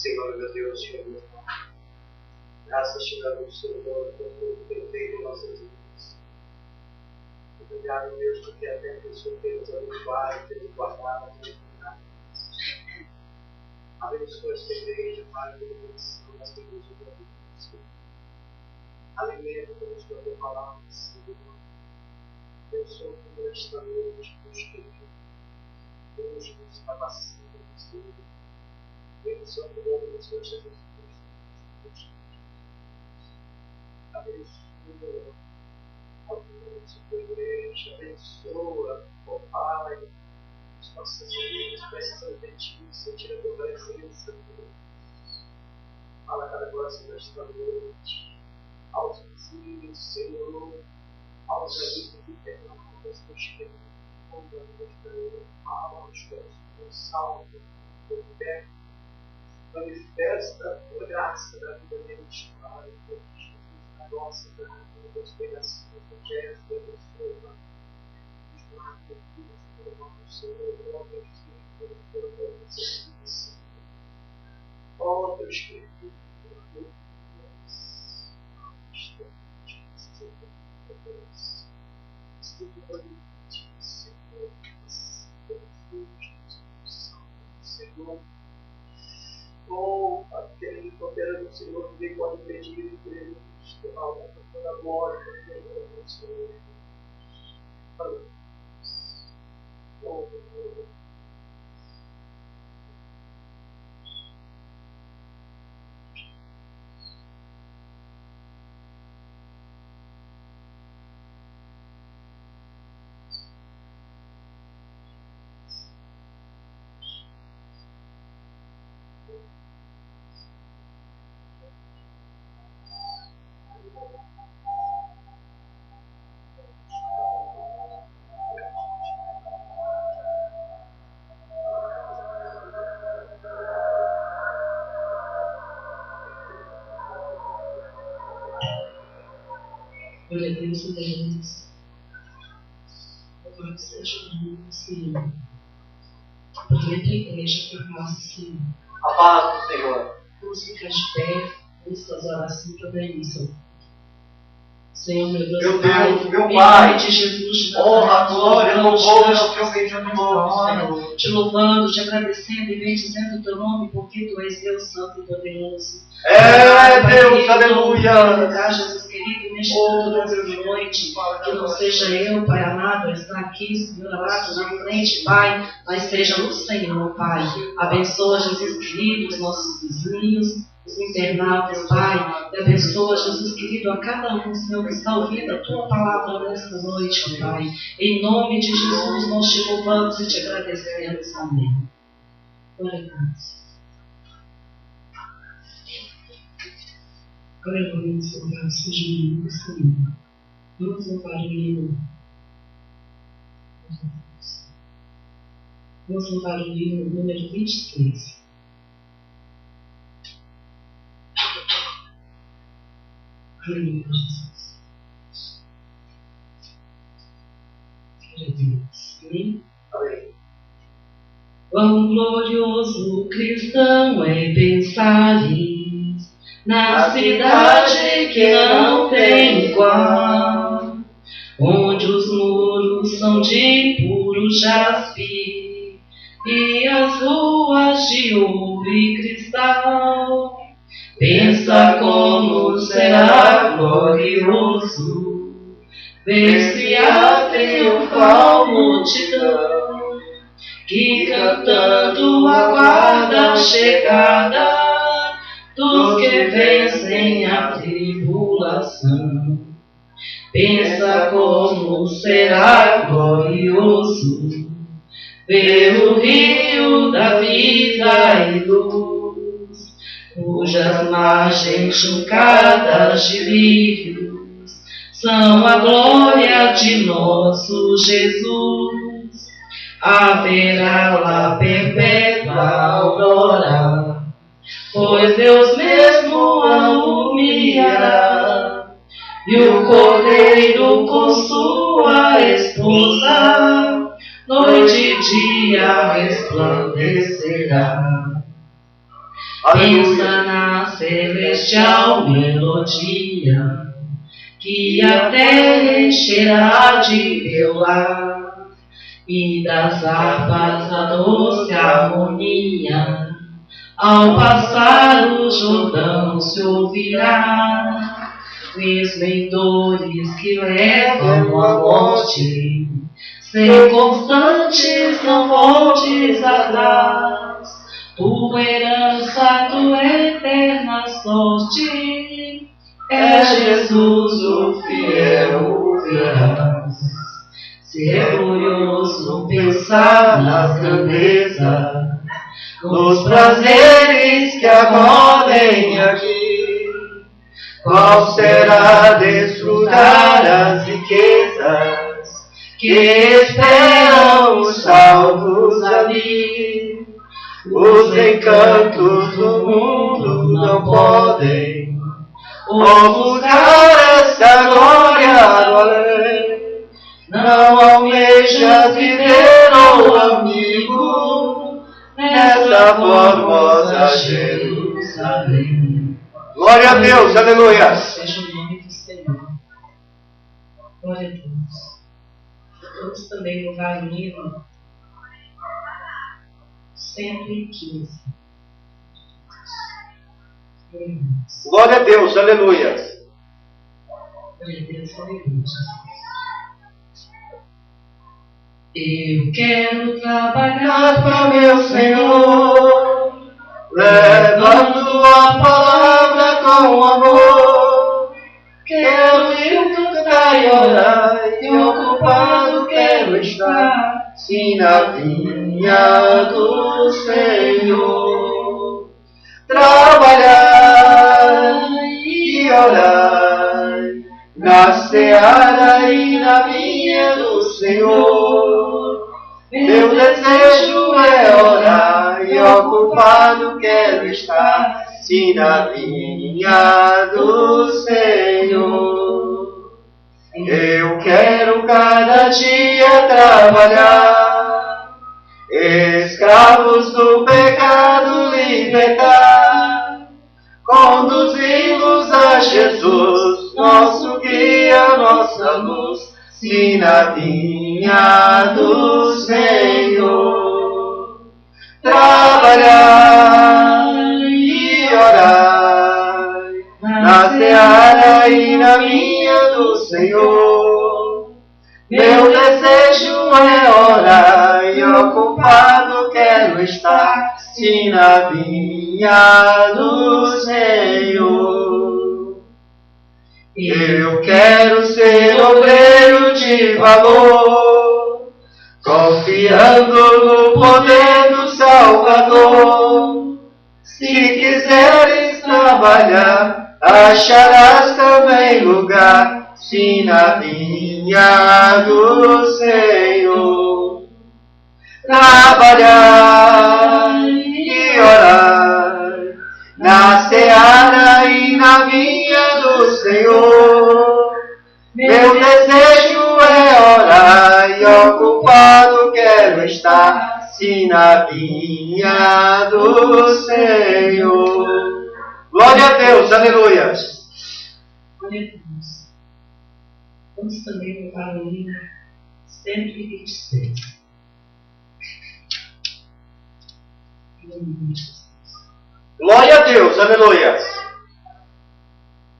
Senhor, meu Deus, Senhor, meu Pai. Graças te damos, Senhor, por tudo que tem feito em nossas vidas. Obrigado, Deus, porque até que o Senhor tem nos abençoado, tem nos guardado, tem nos cuidado. Abençoa esta igreja, Pai, pela bendição, esta igreja pela bendição. Alimenta pelos que eu vou falar, Senhor. Abençoa por esta noite, Deus querido. Deus nos capacita, Senhor. Abençoa por nome do Senhor Jesus Cristo. Abençoa a luz da igreja, abençoa, ó Pai, os nossos amigos precisam de Ti, sentir a Tua presença, Deus. Fala cada coração desta noite, aos vizinhos, Senhor, aos amigos internautas, Deus querido, fala aos corações salvos, liberta, manifesta a Tua graça da vida deles, Pai, a nossa vida, das pregações, do gesto, da pessoa, dos guardas, pelo nome do Senhor, ó Deus, pelo nome do Senhor. Ó Deus querido, pelo nome de Deus, Senhor, oh, aquele que opera no Senhor, ninguém pode impedir e crê. Toda a glória, do Senhor. Aleluia. Oh, meu Glória a Deus, Deus. Louvado seja o nome do Senhor. Aproveita a igreja para nós, Senhor. A paz do Senhor. Vamos ficar de pé, vamos fazer oração para a bênção. Senhor, meu Deus, meu Pai, Deus, meu Pai, de Jesus, honra, glória, louvor ao teu bendito nome, Senhor. Te louvando, te agradecendo e bendizendo o teu nome, porque tu és Deus Santo e poderoso. Deus, aleluia. Jesus querido, neste culto dessa noite, que não seja eu, Pai amado, estar aqui, Senhor amado, na frente, Pai, mas seja o Senhor, Pai. Abençoa, Jesus querido, os nossos vizinhos, os internautas, Pai, e abençoa, Jesus querido, a cada um, Senhor, que está ouvindo a Tua palavra nesta noite, Pai. Em nome de Jesus, nós te louvamos e te agradecemos. Amém. Glória a Deus. Agora vamos louvar o Senhor do Senhor. Vamos louvar o hino. Vamos louvar o hino número 23. Aleluia, Jesus. Glória a Deus. Amém? Amém. Quão glorioso cristão é pensares na cidade que não tem igual, onde os muros são de puro jaspe e as ruas de ouro e cristal. Pensa como será glorioso ver-se a triunfal multidão que cantando aguarda a chegada dos que vencem a tribulação. Pensa como será glorioso ver o rio da vida e luz, cujas margens chuncadas de lírios são a glória de nosso Jesus. Haverá lá perpétua aurora, pois Deus mesmo a iluminará, e o Cordeiro com sua esposa, noite e dia resplandecerá. Pensa na celestial melodia que a terra encherá de teu lar, e das harpas a doce harmonia. Ao passar o Jordão se ouvirá esplendores que levam à morte. Ser constantes, não voltes atrás. Tua herança, tua eterna sorte. É Jesus o fiel, verás. Ser glorioso, pensar nas grandezas, nos prazeres que acodem aqui. Qual será desfrutar as riquezas que esperam os salvos ali? Os encantos do mundo não podem ofuscar essa glória do além. Não almejas viver, oh amigo, nessa formosa Jerusalém. Glória a Deus, aleluia. Seja o nome do Senhor. Glória a Deus. Vamos também louvar o hino 115. Glória a Deus, aleluia. Glória a Deus, aleluia. Eu quero trabalhar para meu Senhor, levando a palavra com amor. Quero ir cantar e orar, e ocupado quero estar, sim, na vinha do Senhor. Trabalhar e orar, na seara e na vinha do Senhor. Meu desejo é orar e ocupado quero estar, sim, na vinha do Senhor. Eu quero cada dia trabalhar, escravos do pecado libertar, conduzi-los a Jesus, nosso guia, nossa luz, sim, na vinha do Senhor. Trabalhar e orar, na seara e na vinha do Senhor. Meu desejo é orar e ocupado quero estar, sim, na vinha do Senhor. Eu quero ser obreiro de valor, confiando no poder do Salvador. Se quiseres trabalhar, acharás também lugar, sim, na vinha do Senhor. Trabalhar e orar, na seara e na vinha do Senhor. Meu desejo é orar e ocupado quero estar, sim, na vinha do Senhor. Glória a Deus, aleluia. Glória a Deus. Vamos também louvar o hino 126. Glória a Deus, aleluia.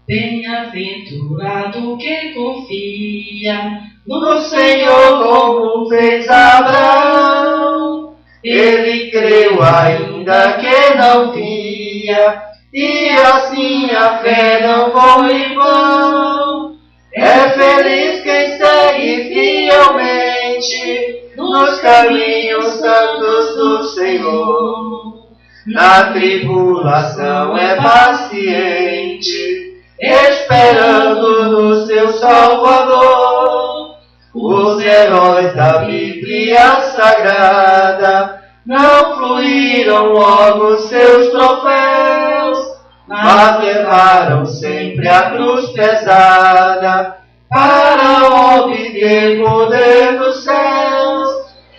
Bem-aventurado quem confia No Senhor como fez Abraão. Ele creu ainda que não via, e assim a fé não foi em vão. É feliz quem segue fielmente nos caminhos santos do Senhor. Na tribulação é paciente, esperando no seu Salvador. Os heróis da Bíblia Sagrada não fluíram logo seus troféus, mas levaram sempre a cruz pesada para obter poder dos céus.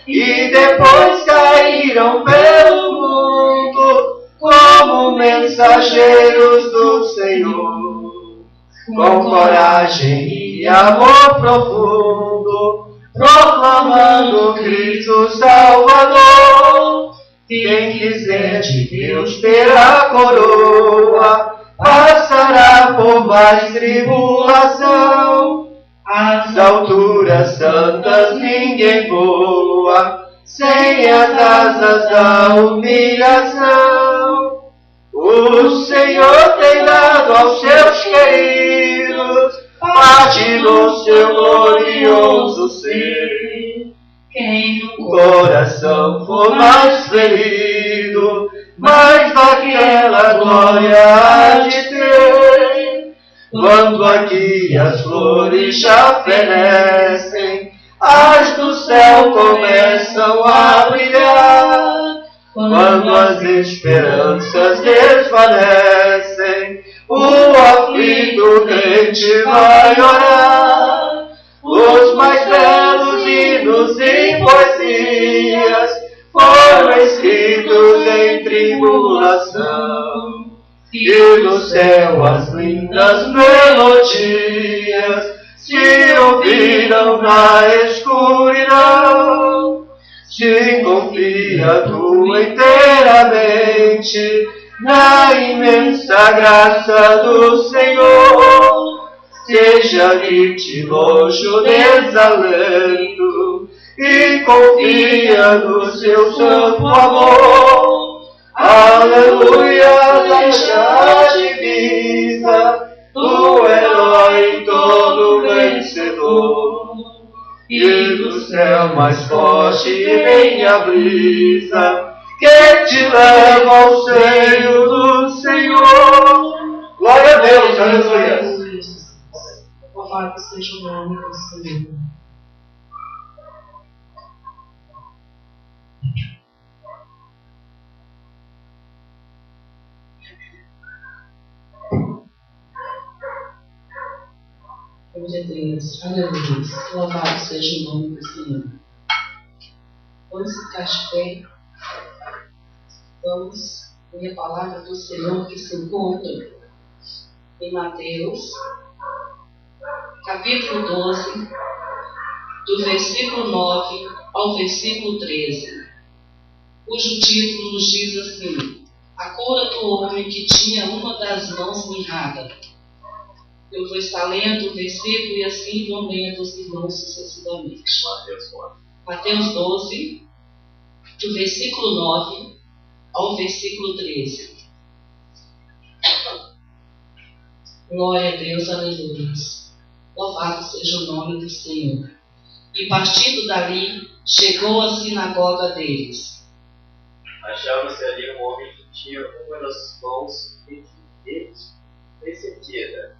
E depois caíram pelo mundo como mensageiros do Senhor, com coragem e amor profundo, proclamando Cristo Salvador. Quem quiser de Deus ter a coroa, passará por mais tribulação. Às alturas santas ninguém voa, sem as asas da humilhação. O Senhor tem dado aos seus queridos parte do seu glorioso ser. Quem no coração for mais ferido, mais daquela glória há de ter. Quando aqui as flores já fenecem, as do céu começam a brilhar. Quando as esperanças desvanecem, o aflito crente vai orar. Os mais belos hinos e poesias foram escritos em tribulação. E no céu as lindas melodias se ouviram na escuridão. Se confia tu inteiramente na imensa graça do Senhor. Seja-lhe de longe o desalento e confia no seu santo amor. Aleluia, deixa divisa do herói todo vencedor. E do céu mais forte vem a brisa que te leva ao seio do Senhor. Glória a Deus, aleluia. Louvado seja o nome do Senhor. Glória a Deus, aleluia. Louvado seja o nome do Senhor. Vamos ficar de pé. Vamos ler a palavra do Senhor que se encontra em Mateus, capítulo 12, do versículo 9 ao versículo 13, cujo título nos diz assim: A cura do homem que tinha uma das mãos mirrada. Eu vou estar lendo o versículo e assim vão lendo os irmãos sucessivamente. Mateus 12, do versículo 9 ao versículo 13. Glória a Deus, aleluia. Louvado seja o nome do Senhor. E partindo dali, chegou à sinagoga deles. Achava-se ali um homem que tinha uma das mãos ressentida.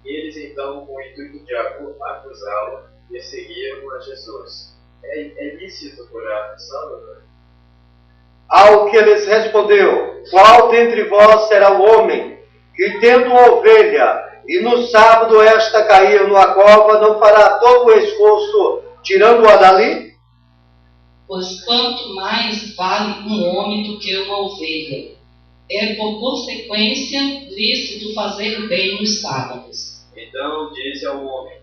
Eles então, com o intuito de acusá-lo, perseguiram a Jesus. É lícito curar no sábado? Ao que lhes respondeu: Qual dentre vós será o homem que, tendo uma ovelha, e no sábado esta cair numa cova, não fará todo o esforço tirando-a dali? Pois quanto mais vale um homem do que uma ovelha. É por consequência lícito fazer o bem nos sábados. Então disse ao homem: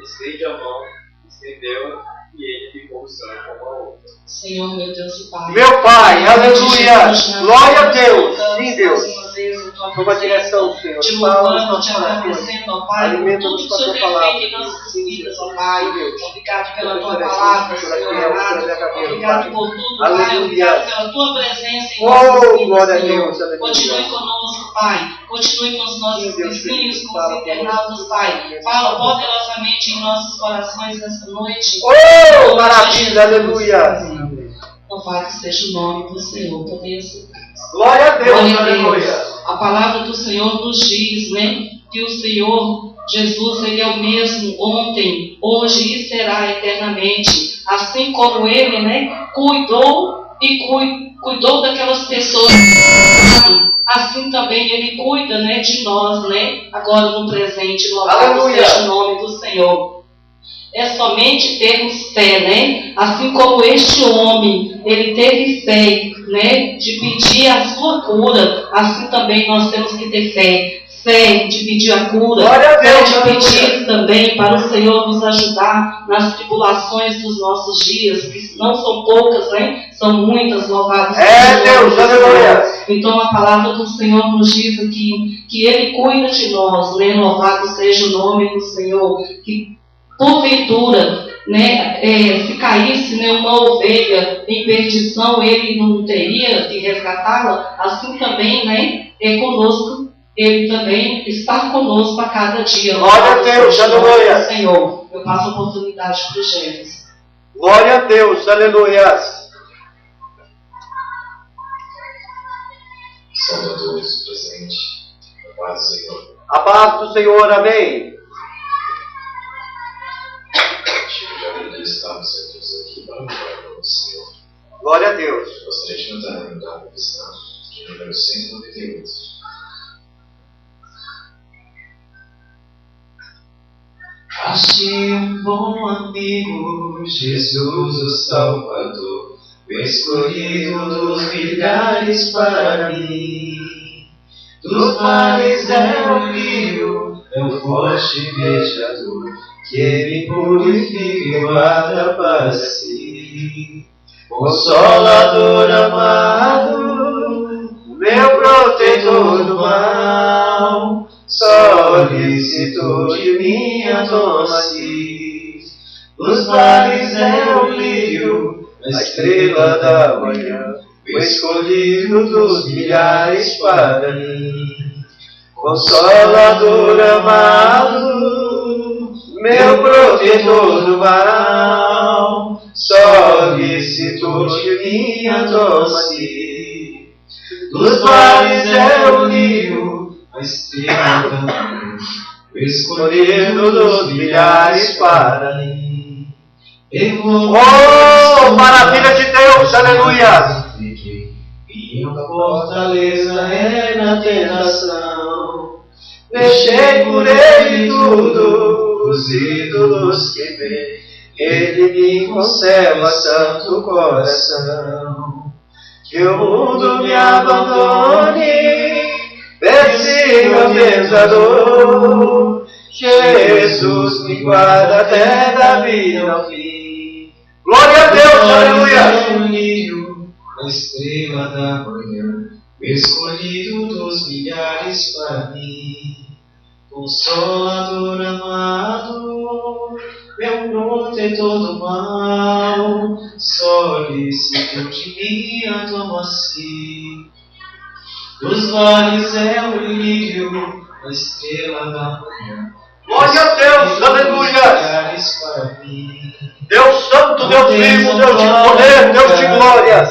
Estende a mão. Estendeu-a, e ele ficou sã como a outra. Senhor, meu Deus e Pai. Meu Pai, aleluia. Glória a Deus. Sim, Deus. Toma a direção, Senhor. Te louvando, te agradecendo, ó Pai, por tudo que o Senhor tem feito em nossas vidas, ó Pai. Obrigado pela Tua palavra, Senhor amado. Obrigado por tudo, Pai. Obrigado pela Tua presença em nossas vidas, Senhor. Continue conosco, Pai. Continue com os nossos vizinhos, com os internautas, Pai. Fala poderosamente em nossos corações nessa noite. Oh, maravilha, aleluia. Louvado seja o nome do Senhor, poder ser. Glória a Deus, Glória a Deus. aleluia. A palavra do Senhor nos diz, né, que o Senhor Jesus, Ele é o mesmo ontem, hoje e será eternamente. Assim como Ele, né, cuidou daquelas pessoas, assim também Ele cuida, né, de nós, né, agora no presente. Louvado seja o nome do Senhor. é somente termos fé, né? Assim como este homem, ele teve fé, né? De pedir a sua cura, assim também nós temos que ter fé. Fé de pedir a cura, fé de pedir também para o Senhor nos ajudar nas tribulações dos nossos dias, que não são poucas, né? São muitas, louvadas. Deus, aleluia. Então a palavra do Senhor nos diz aqui que Ele cuida de nós, né? Louvado seja o nome do Senhor, que porventura, né, se caísse, né, uma ovelha em perdição, Ele não teria de resgatá-la, assim também, né, conosco. Ele também está conosco a cada dia. Glória a Deus, aleluia. Senhor, eu passo a oportunidade para os Jefferson. Glória a Deus, aleluia. Salvadores presente, a paz do Senhor. A paz do Senhor, amém. Já que estamos aqui para louvar o Senhor. Glória a Deus. Gostaria de cantar a cantada cristã de número 198. Achei um bom amigo, Jesus o Salvador, o escolhido dos milhares para mim. Dos mares é o rio, é o forte beijador, que me purifica e guarda para si. Consolador amado, meu protetor do mal, solicitor de minha doce. Dos mares é o lírio, a estrela da manhã, o escolhido dos milhares para mim. Consolador amado, meu protetor do mal, solicitor de minha doce. Dos mares é o lírio, a estrela da manhã, o escolhido dos milhares para mim. Oh, maravilha de Deus, aleluia. Minha fortaleza é na tentação. Deixei por ele tudo, os ídolos que vem. Ele me conserva santo coração. Que o mundo me abandone, persiga o tentador. Jesus me guarda até da vida ao fim. Glória a Deus, aleluia. A estrela da manhã, o escolhido dos milhares para mim. Consolador amado, meu protetor do mal, solicitor de minha doce. Dos vales é o lírio, a estrela da manhã. Glória a Deus, aleluia. Deus santo, Deus vivo, Deus de poder, Deus de glória.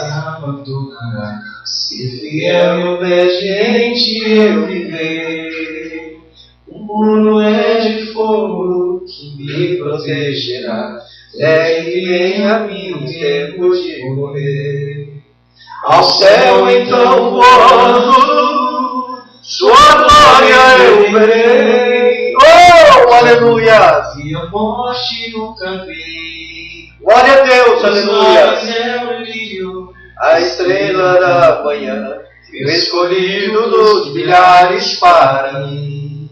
Se fiel e obediente eu viver, o muro é de fogo que me protegerá, até que venha a mim o tempo de morrer. Ao céu então voando, sua glória eu verei. Oh, aleluia! E a morte nunca vi. Glória a Deus, aleluia! A estrela da manhã, o escolhido dos milhares para mim.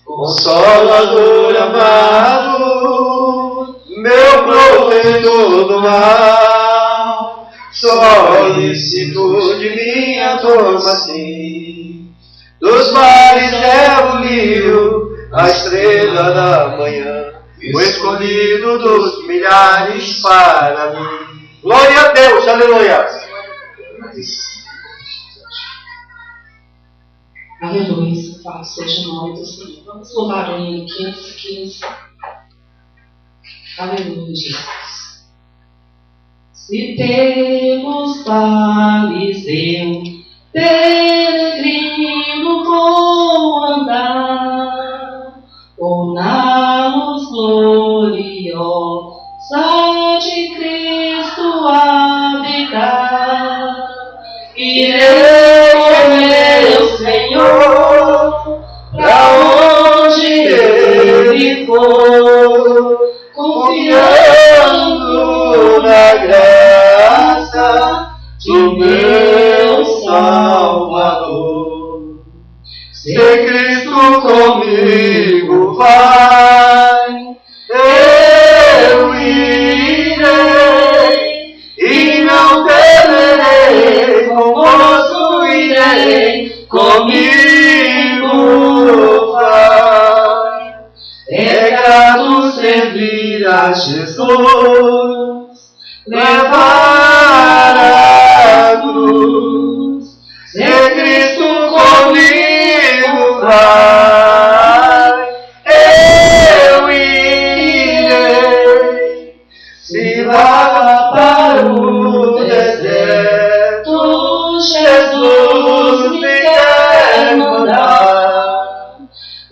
Consolador amado, meu protetor do mal, solicitor de minha doce. Dos mares é o lírio, a estrela da manhã, o escolhido dos milhares para mim. Glória a Deus, aleluia. Aleluia, louvado seja o nome do Senhor. Vamos louvar o hino 515. Aleluia, Jesus. Se pelos vales eu, peregrino, vou andar, ou na luz gloriosa de Cristo habitar, irei com meu Senhor, pra onde Ele for, com Salvador. Se Cristo comigo vai, eu irei e não temerei, com gozo irei, comigo vai. É grato servir a Jesus, levar a cruz. Se Cristo comigo vai, eu irei. Se vá para o deserto, Jesus me quer mandar,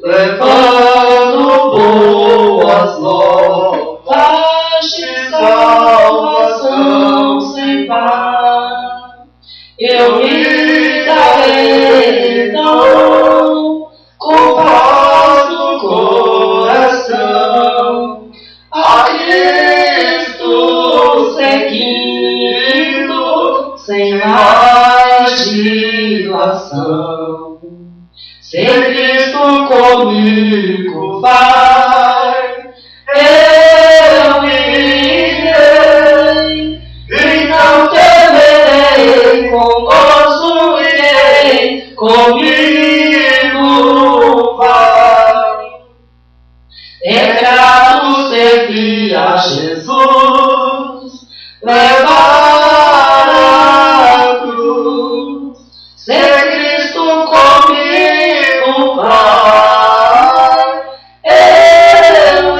levando boas novas de salvação sem par. Eu me darei então com paz no coração a Cristo seguindo sem mais dilação. Se Cristo comigo vai, eu irei e não temerei, com gozo irei, comigo vai. É grato servir a Jesus, levar a cruz. Se Cristo comigo vai, eu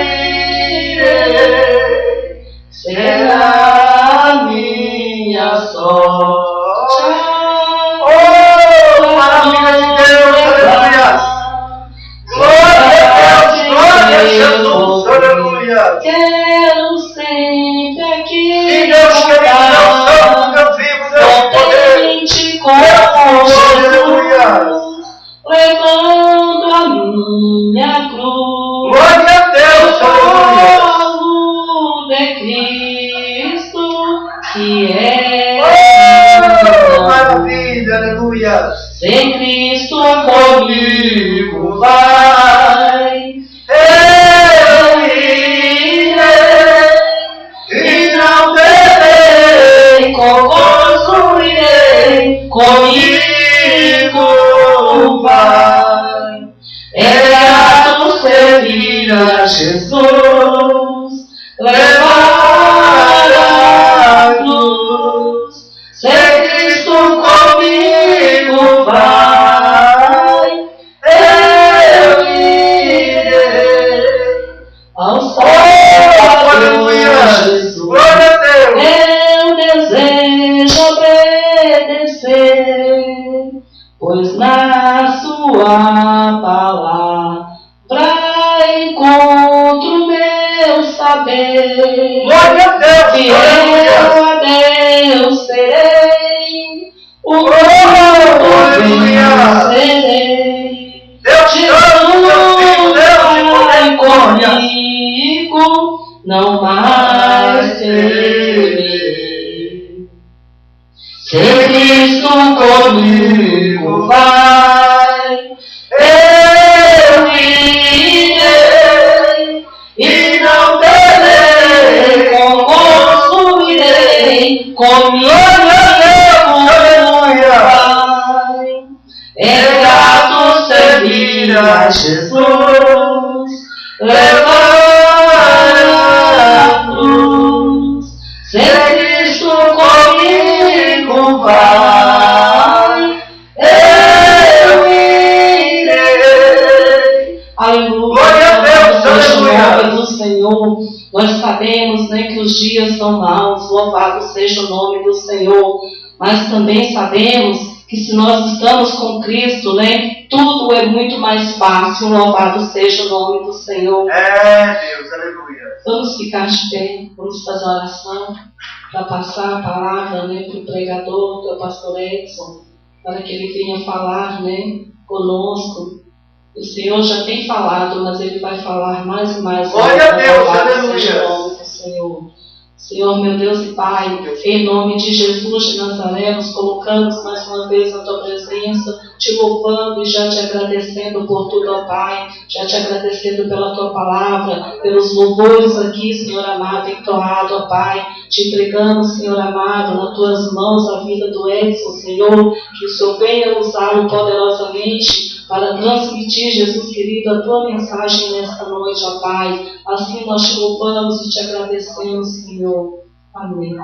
irei, será a minha sorte. Oh, maravilha de Deus, aleluia! Glória a Deus, glória a Jesus, aleluia! Quero sempre aqui Deus querido, Deus santo, Deus vivo, Deus poder. Aleluia! Levando a minha cruz. Glória a Deus, aleluia! De Cristo, que é Maravilha, aleluia! Se Cristo comigo vai, eu irei e não terei, com gozo irei, comigo vai. É grato servir a Jesus, levar a cruz. Se Cristo comigo vai, eu irei ao Salvador Jesus. Glória a Deus! Eu desejo obedecer, pois na sua palavra encontro meu saber. Glória a Deus! Que eu a Deus serei, o vencerei. Deus santo, Deus vivo, Deus de poder e glória! Comigo não mais temerei. Se Cristo comigo vai, eu irei e não terei, com gozo irei, comigo vai. É grato servir a Jesus, levar a cruz. Se Cristo comigo vai, eu irei. Aleluia. Glória a Deus, aleluia. Nome do Senhor. Nós sabemos, né, que os dias são maus, louvado seja o nome do Senhor. Mas também sabemos que se nós estamos com Cristo, né, tudo é muito mais fácil. Louvado seja o nome do Senhor. É, Deus, aleluia. Vamos ficar de pé, vamos fazer a oração para passar a palavra, né, para o pregador, para o pastor Edson, para que ele venha falar, né, conosco. O Senhor já tem falado, mas Ele vai falar mais e mais. Glória a Deus, Louvado aleluia. seja o nome do Senhor. Senhor, meu Deus e Pai, em nome de Jesus de Nazaré, nos colocamos mais uma vez na Tua presença, te louvando e já te agradecendo por tudo, ó Pai, já te agradecendo pela Tua palavra, pelos louvores aqui, Senhor amado, entoado, ó Pai, te entregamos, Senhor amado, nas Tuas mãos a vida do Edson, Senhor, que o Senhor venha usá-lo poderosamente para transmitir, Jesus querido, a Tua mensagem nesta noite, ó Pai. Assim nós te louvamos e te agradecemos, Senhor. Amém.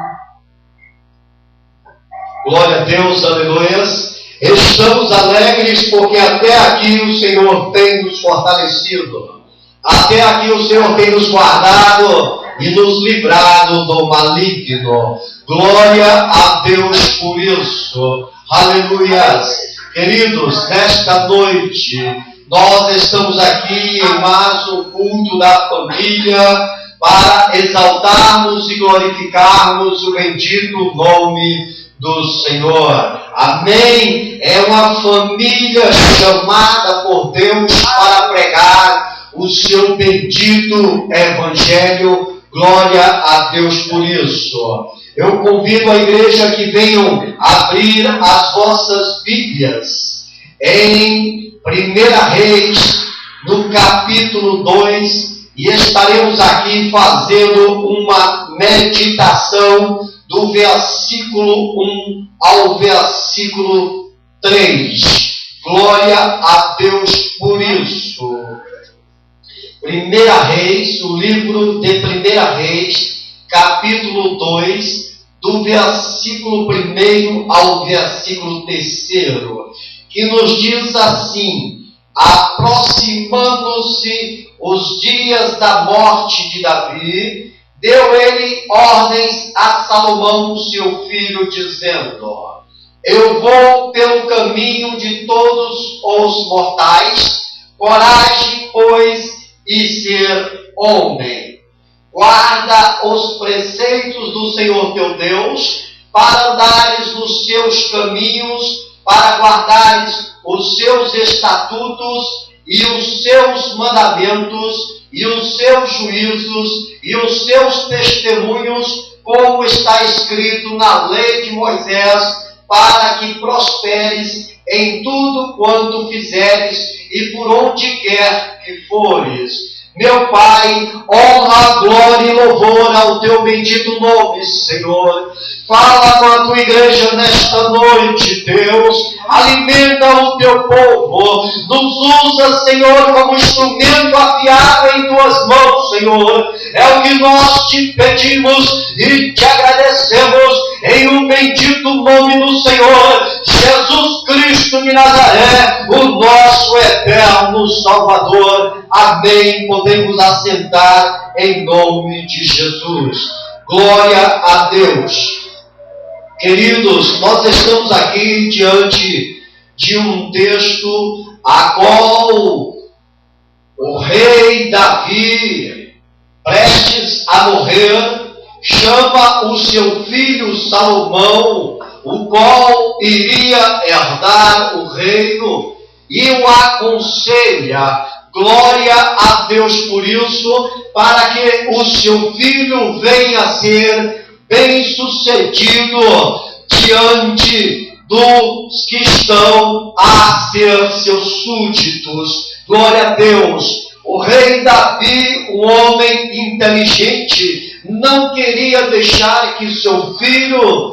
Glória a Deus, aleluias. Estamos alegres porque até aqui o Senhor tem nos fortalecido. Até aqui o Senhor tem nos guardado e nos livrado do maligno. Glória a Deus por isso. Aleluias. Queridos, nesta noite, nós estamos aqui em mais um culto da família para exaltarmos e glorificarmos o bendito nome do Senhor. Amém? É uma família chamada por Deus para pregar o seu bendito evangelho. Glória a Deus por isso. Eu convido a igreja que venham abrir as vossas Bíblias em 1 Reis, no capítulo 2, e estaremos aqui fazendo uma meditação do versículo 1 ao versículo 3. Glória a Deus por isso. 1 Reis, o livro de 1 Reis, capítulo 2, do versículo 1 ao versículo 3, que nos diz assim: aproximando-se os dias da morte de Davi, deu ele ordens a Salomão, seu filho, dizendo: eu vou pelo caminho de todos os mortais, coragem, pois, e ser homem. Guarda os preceitos do Senhor teu Deus, para andares nos seus caminhos, para guardares os seus estatutos e os seus mandamentos e os seus juízos e os seus testemunhos, como está escrito na lei de Moisés, para que prosperes em tudo quanto fizeres e por onde quer que fores. Meu Pai, honra, glória e louvor ao teu bendito nome, Senhor. Fala com a tua igreja nesta noite, Deus. Alimenta o teu povo. Nos usa, Senhor, como instrumento afiado em tuas mãos, Senhor. É o que nós te pedimos e te agradecemos em um bendito nome do Senhor Jesus Cristo de Nazaré, o nosso eterno Salvador. Amém. Podemos assentar em nome de Jesus. Glória a Deus. Queridos, nós estamos aqui diante de um texto a qual o rei Davi, prestes a morrer, chama o seu filho Salomão, o qual iria herdar o reino, e o aconselha. Glória a Deus por isso, para que o seu filho venha a ser bem-sucedido diante dos que estão a ser seus súditos. Glória a Deus. O rei Davi, um homem inteligente, não queria deixar que seu filho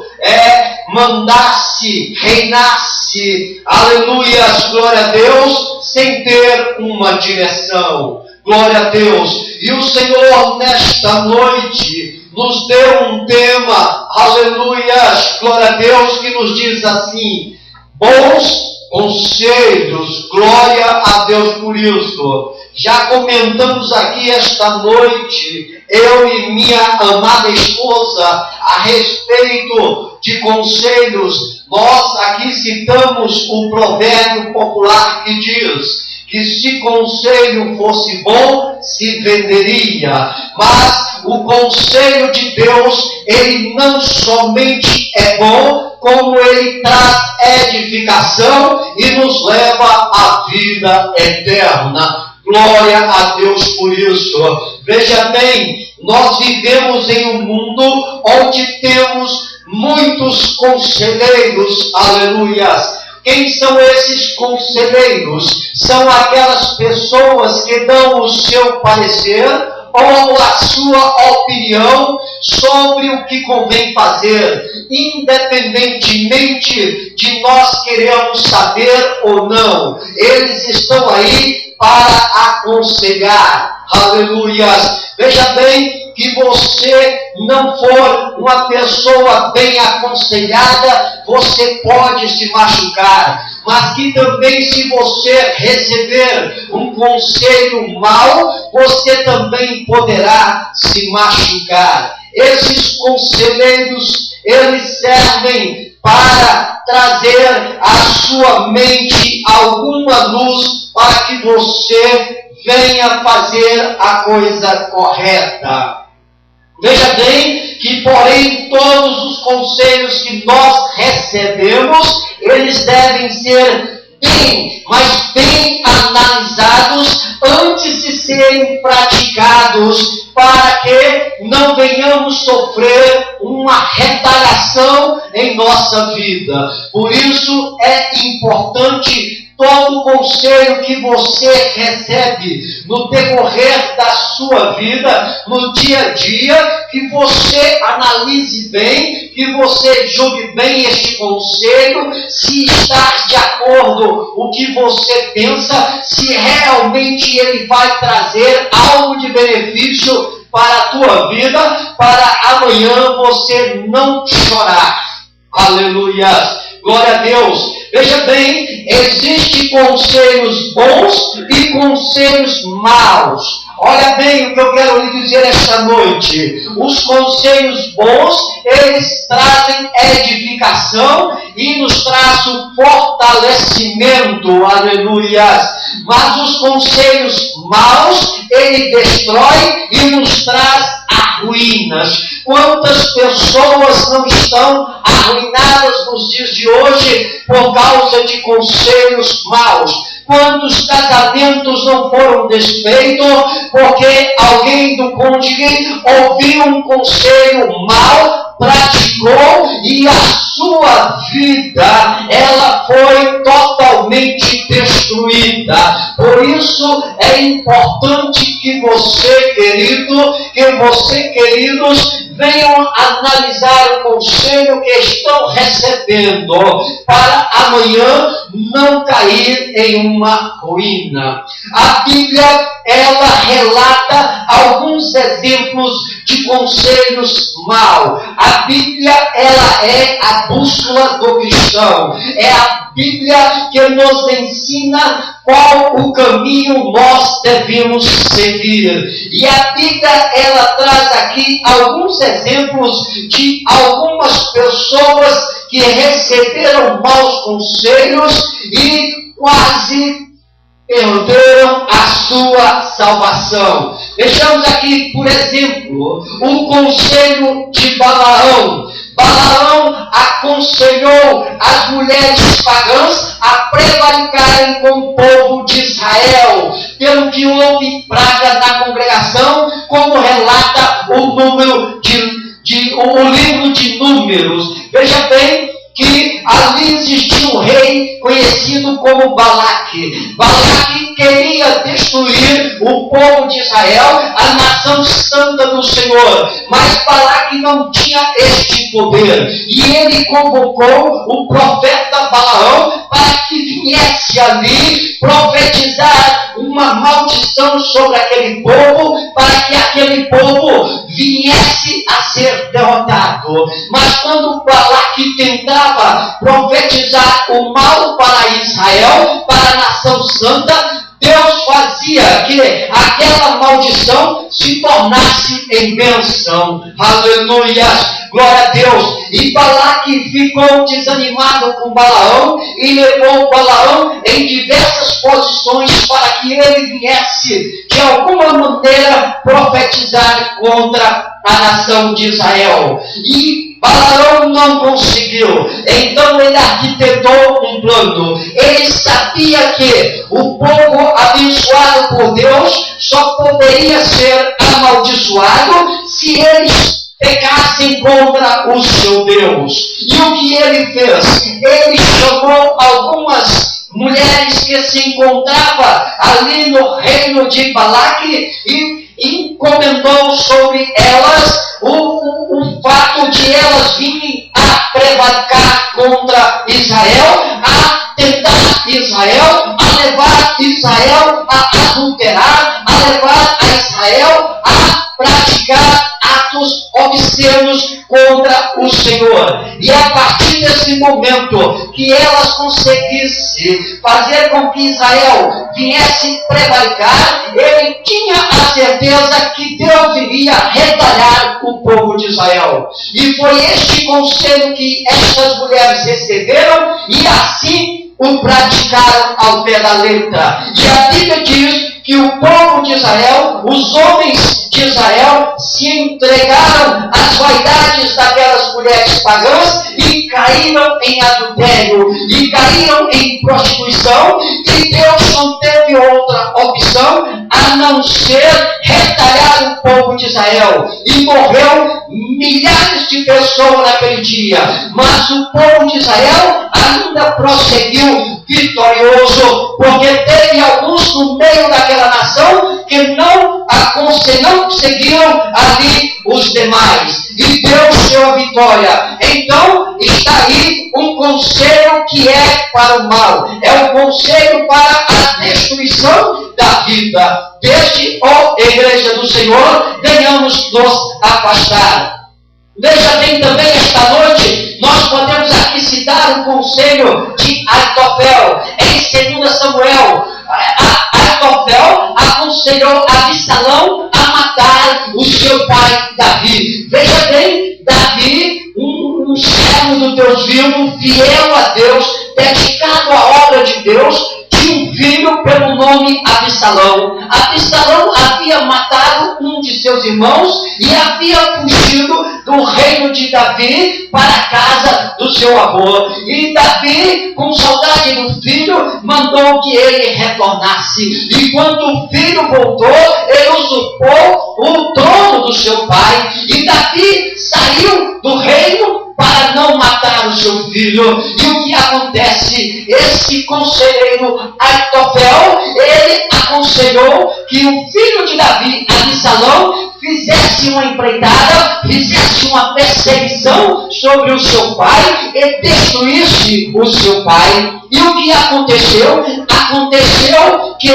mandasse, reinasse, aleluias, glória a Deus, sem ter uma direção. Glória a Deus. E o Senhor, nesta noite, nos deu um tema, aleluias, glória a Deus, que nos diz assim: bons conselhos. Glória a Deus por isso. Já comentamos aqui esta noite, eu e minha amada esposa, a respeito de conselhos. Nós aqui citamos um provérbio popular que diz que se conselho fosse bom, se venderia. Mas o conselho de Deus, ele não somente é bom, como ele traz edificação e nos leva à vida eterna. Glória a Deus por isso. Veja bem, nós vivemos em um mundo onde temos muitos conselheiros, aleluias. Quem são esses conselheiros? São aquelas pessoas que dão o seu parecer ou a sua opinião sobre o que convém fazer, independentemente de nós queremos saber ou não. Eles estão aí para aconselhar, aleluias. Veja bem, que você não for uma pessoa bem aconselhada, você pode se machucar. Mas que também, se você receber um conselho mau, você também poderá se machucar. Esses conselheiros, eles servem para trazer à sua mente alguma luz para que você venha fazer a coisa correta. Veja bem que, porém, todos os conselhos que nós recebemos, eles devem ser bem, mas bem analisados antes de serem praticados, para que não venhamos sofrer uma retaliação em nossa vida. Por isso é importante todo conselho que você recebe no decorrer da sua vida, no dia a dia, que você analise bem, que você julgue bem este conselho, se está de acordo o que você pensa, se realmente ele vai trazer algo de benefício para a tua vida, para amanhã você não chorar. Aleluia! Glória a Deus. Veja bem, existem conselhos bons e conselhos maus. Olha bem o que eu quero lhe dizer esta noite. Os conselhos bons, eles trazem edificação e nos trazem fortalecimento. Aleluia. Mas os conselhos maus, ele destrói e nos traz ruínas. Quantas pessoas não estão arruinadas nos dias de hoje por causa de conselhos maus? Quantos casamentos não foram desfeitos porque alguém do cônjuge ouviu um conselho mau, praticou e a sua vida ela foi totalmente destruída. Por isso é importante que você, queridos, venham analisar o conselho que estão recebendo para amanhã não cair em uma ruína. A Bíblia, ela relata alguns exemplos de conselhos maus. A Bíblia, ela é a bússola do cristão. É a Bíblia que nos ensina qual o caminho nós devemos seguir. E a Bíblia, ela traz aqui alguns exemplos de algumas pessoas que receberam maus conselhos e quase perderam a sua salvação. Vejamos aqui, por exemplo, o conselho de Balaão. Balaão aconselhou as mulheres pagãs a prevaricarem com o povo de Israel, pelo que houve praga na congregação, como relata o livro de Números. Veja bem que ali existia um rei conhecido como Balaque. Balaque queria destruir o povo de Israel, a nação santa do Senhor. Mas Balaque não tinha este poder. E ele convocou o profeta Balaão para que viesse ali profetizar uma maldição sobre aquele povo, para que aquele povo viesse a ser derrotado. Mas quando Balaque tentava profetizar o mal para Israel, para a nação santa, Deus fazia que aquela maldição se tornasse em bênção. Aleluia! Glória a Deus! E Balaque ficou desanimado com Balaão e levou Balaão em diversas posições para que ele viesse de alguma maneira profetizar contra a nação de Israel. E Balaão não conseguiu. Então ele arquitetou um plano. Ele sabia que o povo abençoado por Deus só poderia ser amaldiçoado se eles pecassem contra o seu Deus. E o que ele fez? Ele chamou algumas mulheres que se encontravam ali no reino de Balaque e encomendou sobre elas o fato de elas virem a prevaricar contra Israel, a tentar Israel, a levar Israel a adulterar, a levar a Israel a praticar atos obscenos contra o Senhor. E a partir desse momento que elas conseguissem fazer com que Israel viesse prevaricar, ele tinha a certeza que Deus iria retalhar o povo de Israel. E foi este conselho que estas mulheres receberam e assim o praticaram ao pé da letra. E a Bíblia diz que o povo de Israel, os homens de Israel, se entregaram às vaidades daquelas mulheres pagãs e caíram em adultério, e caíram em prostituição, e Deus não teve outra opção a não ser retalhar o povo de Israel. E morreu milhares de pessoas naquele dia, mas o povo de Israel ainda prosseguiu vitorioso, porque teve alguns no meio daquela nação que não seguiram ali os demais, e Deus deu a vitória. Então está aí um conselho que é para o mal, é um conselho para a destruição da vida. Desde, ó Igreja do Senhor, venhamos nos afastar. Veja bem também, esta noite, nós podemos aqui citar o conselho de Aitofel, em 2 Samuel. Aitofel aconselhou Absalão a matar o seu pai Davi. Veja bem, Davi, um servo do Deus vivo, fiel a Deus, dedicado à obra de Deus, tinha um filho pelo nome Absalão. Absalão havia matado um de seus irmãos e havia fugido do reino de Davi para a casa do seu avô. E Davi, com saudade do filho, mandou que ele retornasse. E quando o filho voltou, ele usurpou o trono do seu pai. E Davi saiu do reino para não matar o seu filho. E o que acontece? Esse conselheiro Aitofel, ele aconselhou que o filho de Davi, Absalão, fizesse uma empreitada, fizesse uma perseguição sobre o seu pai e destruísse o seu pai. E o que aconteceu? Aconteceu que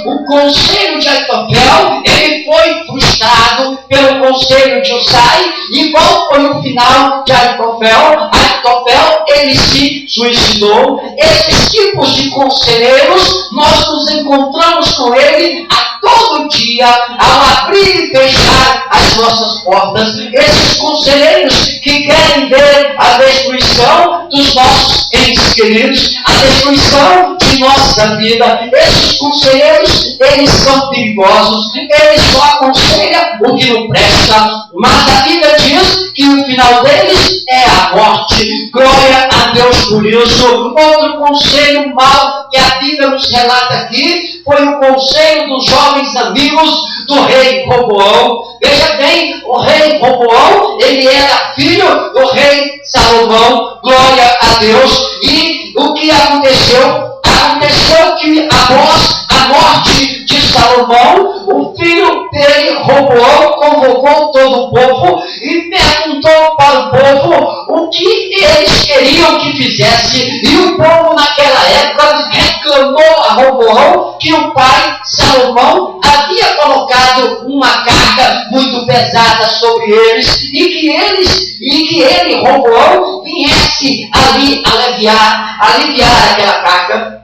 o conselho de Aitofel, ele foi frustrado pelo conselho de Usai. E qual foi o final de Aitofel? Aitofel, ele se suicidou. Esses tipos de conselheiros, nós nos encontramos com ele a todo dia, ao abrir e fechar as nossas portas. Esses conselheiros que querem ver a destruição dos nossos entes queridos, a destruição de nossa vida. Esses conselheiros, eles são perigosos, eles só aconselham o que não presta, mas a Bíblia diz que o final deles é a morte. Glória a Deus por isso. Outro conselho mau que a Bíblia nos relata aqui foi o conselho dos jovens amigos do rei Roboão. Veja bem, o rei Roboão, ele era filho do rei Salomão. Glória a Deus. E o que aconteceu? Aconteceu que após a morte de Salomão, o filho dele, Roboão, convocou todo o povo e perguntou para o povo o que eles queriam que fizesse. E o povo naquela época reclamou a Roboão que o pai Salomão havia colocado uma carga muito pesada sobre eles e que ele, Roboão, viesse ali aliviar aquela carga.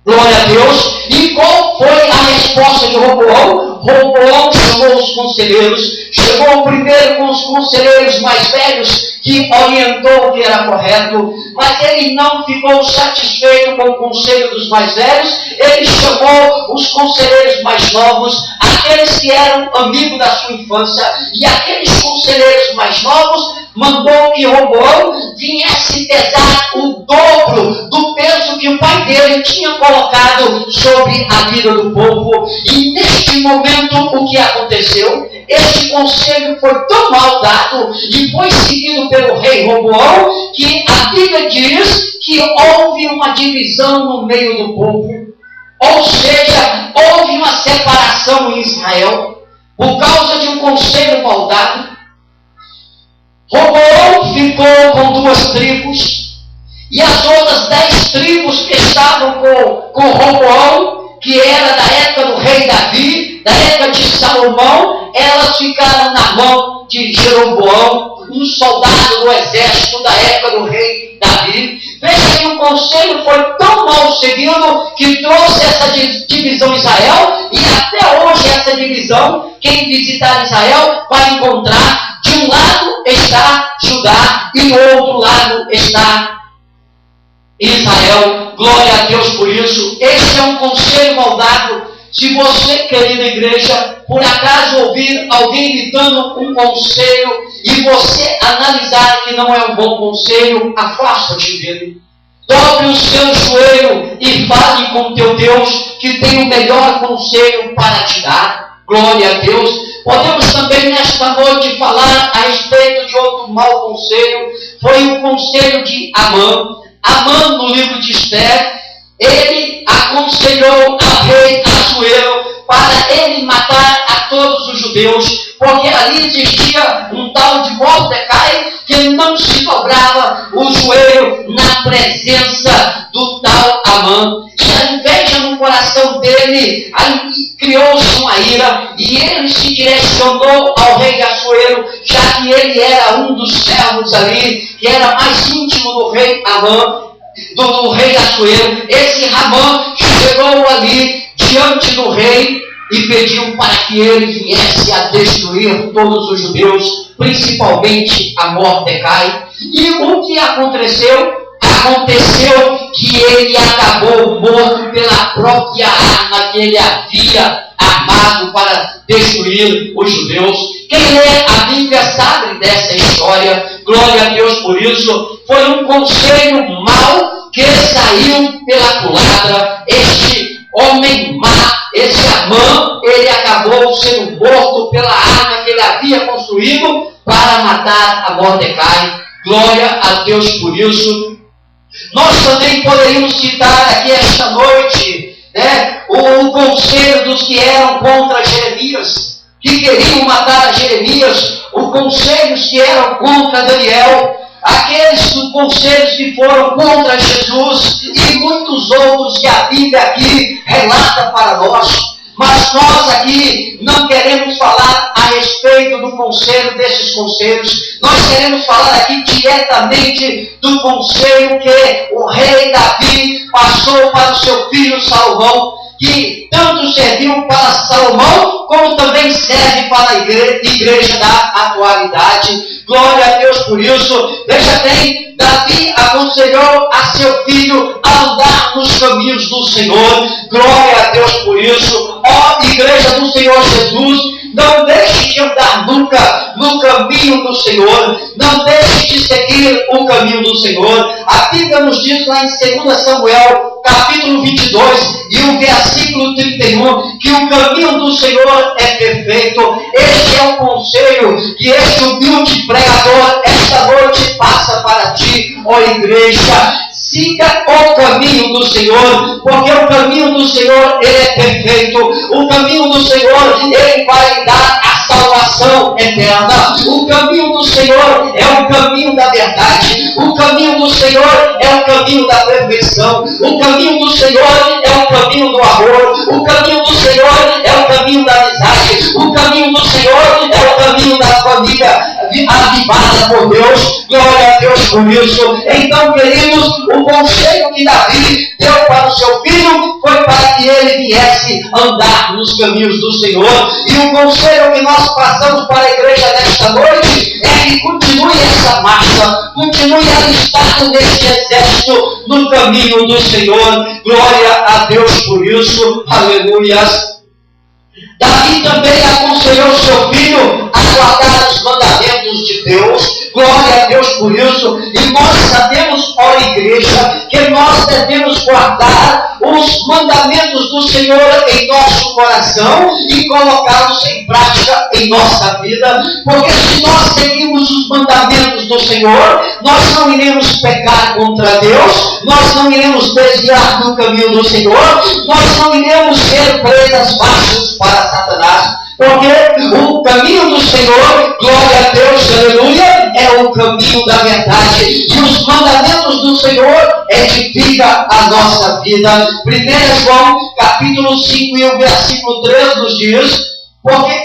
Glória a Deus. E qual foi a resposta de Roboão? Roboão chamou os conselheiros, chegou primeiro com os conselheiros mais velhos, que orientou o que era correto, mas ele não ficou satisfeito com o conselho dos mais velhos, ele chamou os conselheiros mais novos, aqueles que eram amigos da sua infância, e aqueles conselheiros mais novos mandou que Roboão viesse pesar o dobro do peso que o pai dele tinha colocado sobre a vida do povo. E neste momento o que aconteceu? Este conselho foi tão mal dado e foi seguido pelo rei Roboão que a Bíblia diz que houve uma divisão no meio do povo. Ou seja, houve uma separação em Israel por causa de um conselho mal dado. Roboão ficou com 2 tribos, e as outras 10 tribos que estavam com Roboão, que era da época do rei Davi, da época de Salomão, elas ficaram na mão de Jeroboão, um soldado do exército da época do rei Davi. Veja que o conselho foi tão mal seguido que trouxe essa divisão em Israel, e até hoje essa divisão, quem visitar Israel vai encontrar. De um lado está Judá e do outro lado está Israel. Glória a Deus por isso. Este é um conselho mal dado. Se você, querida igreja, por acaso ouvir alguém lhe dando um conselho e você analisar que não é um bom conselho, afasta-te dele. Dobre o seu joelho e fale com o teu Deus, que tem o melhor conselho para te dar. Glória a Deus. Podemos também nesta noite falar a respeito de outro mau conselho. Foi o conselho de Amã. Amã, no livro de Esther, ele aconselhou ao rei Assuero para ele matar a todos os judeus, porque ali existia um tal de Mordecai que não se dobrava o joelho na presença do tal Amã. E a inveja no coração dele, criou-se uma ira, e ele se direcionou ao rei Assuero, já que ele era um dos servos ali, que era mais íntimo do rei Amã, do rei Assuero. Esse Amã chegou ali diante do rei e pediu para que ele viesse a destruir todos os judeus, principalmente a Mordecai. E o que aconteceu? Aconteceu que ele acabou morto pela própria arma que ele havia armado para destruir os judeus. Quem lê a Bíblia sabe dessa história. Glória a Deus por isso. Foi um conselho mau que saiu pela culatra. Este homem má, esse Amã, ele acabou sendo morto pela arma que ele havia construído para matar a Mordecai. Glória a Deus por isso. Nós também poderíamos citar aqui esta noite, o conselho dos que eram contra Jeremias, que queriam matar a Jeremias, os conselhos que eram contra Daniel, aqueles conselhos que foram contra Jesus e muitos outros que a Bíblia aqui relata para nós. Mas nós aqui não queremos falar a respeito do conselho desses conselhos. Nós queremos falar aqui diretamente do conselho que o rei Davi passou para o seu filho Salomão, que tanto serviu para Salomão, como também serve para a igreja da atualidade. Glória a Deus por isso. Veja bem, Davi aconselhou a seu filho a andar nos caminhos do Senhor. Glória a Deus por isso. Ó igreja do Senhor Jesus, não deixe de andar nunca no caminho do Senhor. Não deixe de seguir o caminho do Senhor. A Bíblia nos diz lá em 2 Samuel, capítulo 22, e o versículo 31, que o caminho do Senhor é perfeito. Este é o conselho que este humilde pregador esta noite passa para ti, ó igreja. Siga o caminho do Senhor, porque o caminho do Senhor, ele é perfeito. O caminho do Senhor, ele vai dar a salvação eterna. O caminho do Senhor é o caminho da verdade. O caminho do Senhor é o caminho da perfeição. O caminho do Senhor é o caminho do amor. O caminho do Senhor é o caminho da amizade. O caminho do Senhor é o caminho da família avivada por Deus. Glória a Deus por isso. Então, queridos, o conselho que Davi deu para o seu filho foi para que ele viesse andar nos caminhos do Senhor. E o conselho que nós passamos para a igreja nesta noite é que continue essa marcha, continue alistado neste exército no caminho do Senhor. Glória a Deus por isso. Aleluia. Davi também aconselhou seu filho a guardar os mandamentos de Deus. Glória a Deus por isso. E nós sabemos, ó igreja, que nós devemos guardar os mandamentos do Senhor em nosso coração e colocá-los em prática em nossa vida. Porque se nós seguimos os mandamentos do Senhor, nós não iremos pecar contra Deus, nós não iremos desviar do caminho do Senhor, nós não iremos ser presas fáceis para Satanás. Porque o caminho do Senhor, glória a Deus, aleluia, é o caminho da verdade. E os mandamentos do Senhor edificam a nossa vida. 1 João, capítulo 5 e o versículo 3 nos diz, porque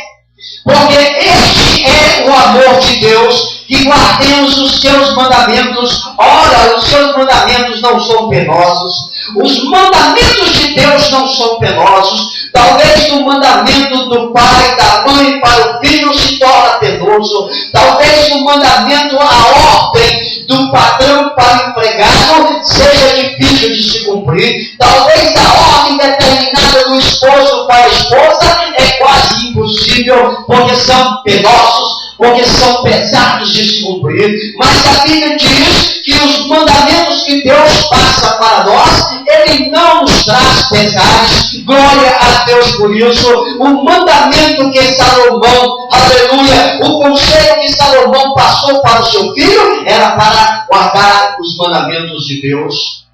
este é o amor de Deus, que guardemos os seus mandamentos. Ora, os seus mandamentos não são penosos. Os mandamentos de Deus não são penosos. Talvez o mandamento do pai, da mãe para o filho se torna penoso. Talvez o mandamento, a ordem do patrão para o empregado seja difícil de se cumprir. Talvez a ordem determinada do esposo para a esposa é quase impossível, porque são penosos, porque são pesados de se cumprir. Mas a Bíblia diz que os mandamentos que Deus passa para nós, Ele não nos traz pesares. Glória a Deus por isso. O mandamento que Salomão, aleluia, o conselho que Salomão passou para o seu filho era para guardar os mandamentos de Deus.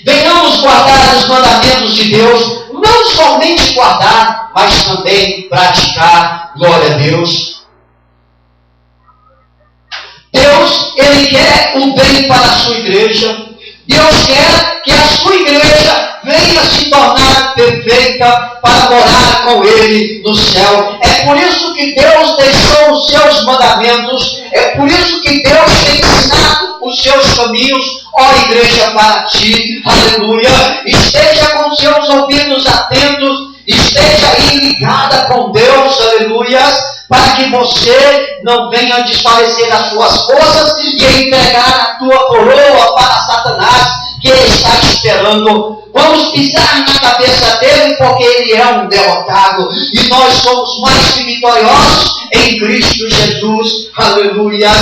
Venhamos guardar os mandamentos de Deus, não somente guardar, mas também praticar. Glória a Deus. Deus, Ele quer o bem para a sua igreja. Deus quer que a sua igreja venha se tornar perfeita para morar com Ele no céu. É por isso que Deus deixou os seus mandamentos. É por isso que Deus tem ensinado os seus caminhos, ó igreja, para ti. Aleluia. Esteja com seus ouvidos atentos. Esteja aí ligada com Deus. Aleluia. Para que você não venha desfalecer as suas forças e entregar a tua coroa para Satanás, que está esperando. Vamos pisar na cabeça dele, porque ele é um derrotado. E nós somos mais que vitoriosos em Cristo Jesus. Aleluia.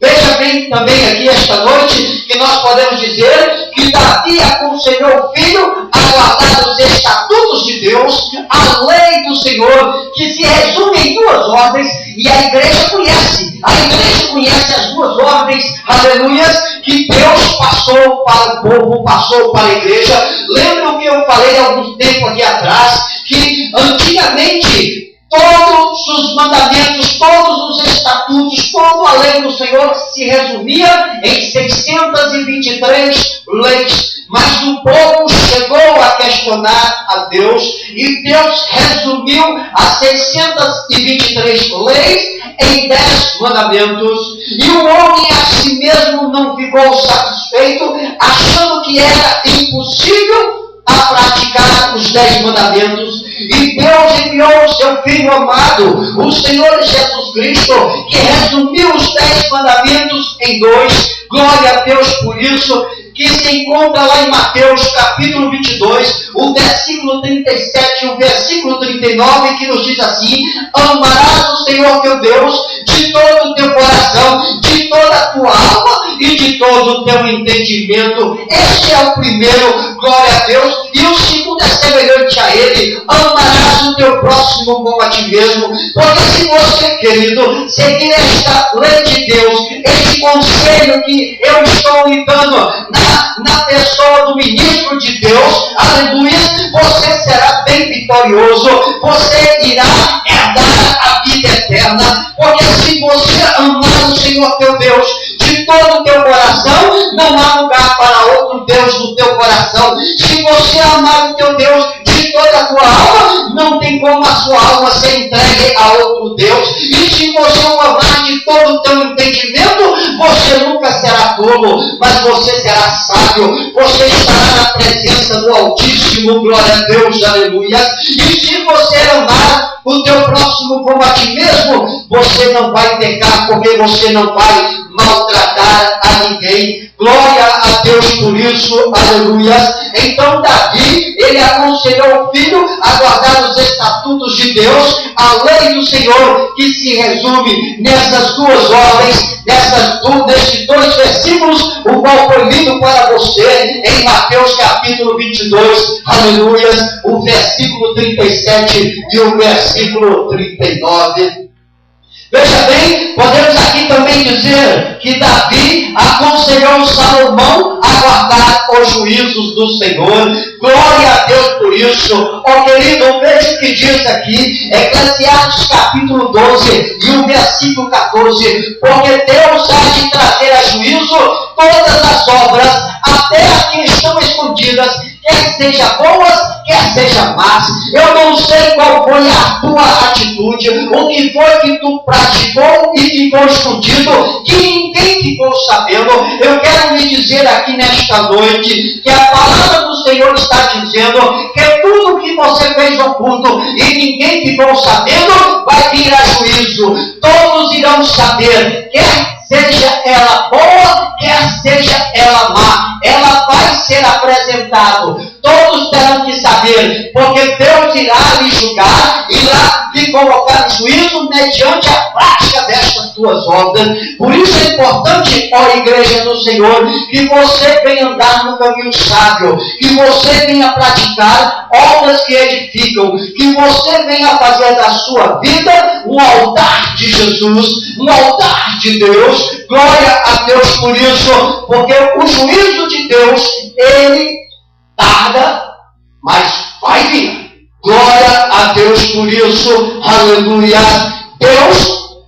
Veja bem também aqui esta noite que nós podemos dizer que Davi aconselhou o filho a guardar os estatutos de Deus, a lei do Senhor, que se resume em duas ordens, e a igreja conhece. A igreja conhece as duas ordens, aleluia, que Deus passou para o povo, passou para a igreja. Lembra o que eu falei há algum tempo aqui atrás, que antigamente todos os mandamentos, todos os estatutos, toda a lei do Senhor se resumia em 623 leis. Mas o povo chegou a questionar a Deus e Deus resumiu as 623 leis em 10 mandamentos. E o homem a si mesmo não ficou satisfeito, achando que era impossível a praticar os 10 mandamentos. E Deus enviou o seu Filho amado, o Senhor Jesus Cristo, que resumiu os 10 mandamentos em 2. Glória a Deus por isso, que se encontra lá em Mateus capítulo 22, o versículo 37 e o versículo 39, que nos diz assim: amarás o Senhor teu Deus de todo o teu coração, de toda a tua alma e de todo o teu entendimento. Este é o primeiro, glória a Deus. E o segundo é semelhante a ele: amarás o teu próximo como a ti mesmo. Porque se você, querido, seguir esta lei de Deus, este conselho que eu estou lhe dando na pessoa do ministro de Deus, aleluia, você será bem vitorioso, você irá herdar a vida eterna. Porque se você amar o Senhor teu Deus de todo o teu coração, não há lugar para outro Deus no teu coração. Se você amar o teu Deus de toda a tua alma, não tem como a sua alma ser entregue a outro Deus. E se você o amar de todo o teu entendimento, você nunca será tolo, mas você será sábio. Você estará na presença do Altíssimo. próximo, glória a Deus, aleluia. E se você amar o teu próximo como a ti mesmo, você não vai pecar, porque você não vai maltratar a ninguém. Glória a Deus por isso, aleluia. Então Davi, ele aconselhou o filho a guardar os estatutos de Deus, a lei do Senhor, que se resume nessas duas ordens, nesses dois versículos, o qual foi lido para você em Mateus capítulo 22, aleluia, o versículo 37 e o versículo 39. Veja bem, podemos aqui também dizer que Davi aconselhou Salomão a guardar os juízos do Senhor. Glória a Deus por isso. Ó querido, veja o que diz aqui, Eclesiastes capítulo 12 e o versículo 14. Porque Deus há de trazer a juízo todas as obras, até as que estão escondidas, quer sejam boas, quer sejam más. Eu não sei qual foi a tua atitude, o que foi que tu praticou e ficou escondido, que ninguém ficou sabendo. Eu quero lhe dizer aqui nesta noite, que a palavra do Senhor está dizendo que tudo que você fez oculto e ninguém ficou sabendo, vai vir a juízo. Todos irão saber, quer seja ela boa, quer seja ela má, ela vai ser apresentada. Todos terão que saber, porque Deus irá lhe julgar, irá lhe colocar no juízo mediante a prática destas tuas obras. Por isso é importante, ó igreja do Senhor, que você venha andar no caminho sábio, que você venha praticar obras que edificam, que você venha fazer da sua vida um altar de Jesus, um altar de Deus. Glória a Deus por isso, porque o juízo de Deus, ele tarda, mas vai vir. Glória a Deus por isso, aleluia. Deus,